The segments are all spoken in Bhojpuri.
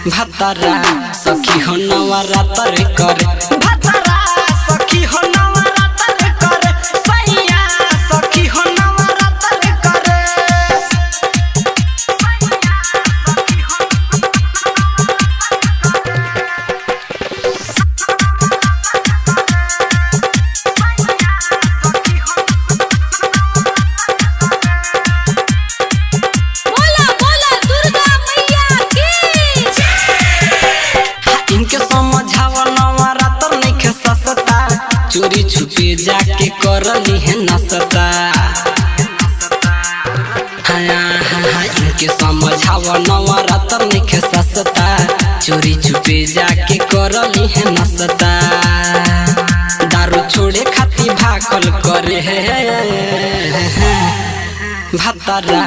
भतरा सखी हो नवरात्र करे भतरा सखी हो नवरात्र करे सैया सखी हो नवरात्र करे बोला बोला दुर्गा मैया की इनके समझावा नवरात्र नइखे सस्ता चोरी छुपे जाके करली है नसता इनके समझावा नवरात्र नइखे सस्ता चोरी छुपे जाके करली है नसता दारू छोड़े खाती भागल करे भतरा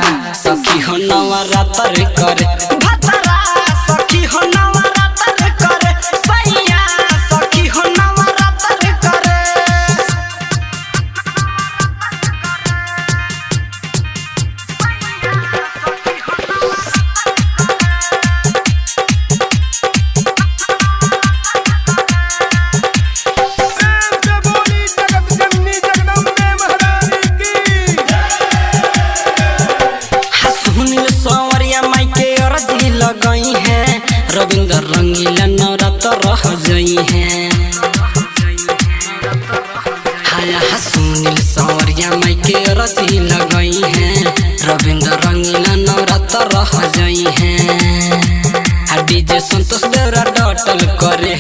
सखी हो नवरात्र करे भतरा सखी हो नवरात्र करे सैया सखी हो नवरात्र करे बोली जगत जननी जगदम्बे महारानी की सुनील सवरिया माई के अर्जी लगई है रविंद्र रंगीला नवरात्र रह जई है हाया सुनील सवरिया माई के अर्जी लगई है रविंद्र रंगीला नवरात्र रह जई है डीजे संतोष देवरा डटल करे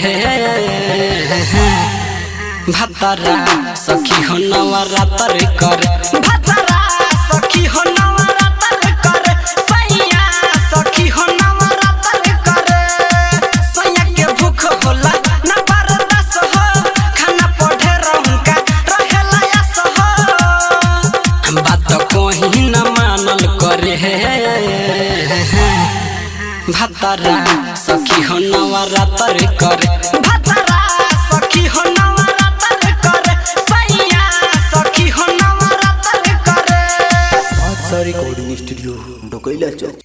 भतरा सखी हो नवरात्र करे भतरा सखी हो नवरात्र करे सैया सखी हो नवरात्र करे सैया के भूख होला ना बर्दाश्त हो खाना पढ़े रहूंका रहेला आस हो बात कोही न मानल करे भतरा सखी हो नवरात्र करे भतरा सखी हो नवरात्र करे सैया सखी हो नवरात्र करे बादशाह रिकॉर्डिंग स्टूडियो डोकैला चौक।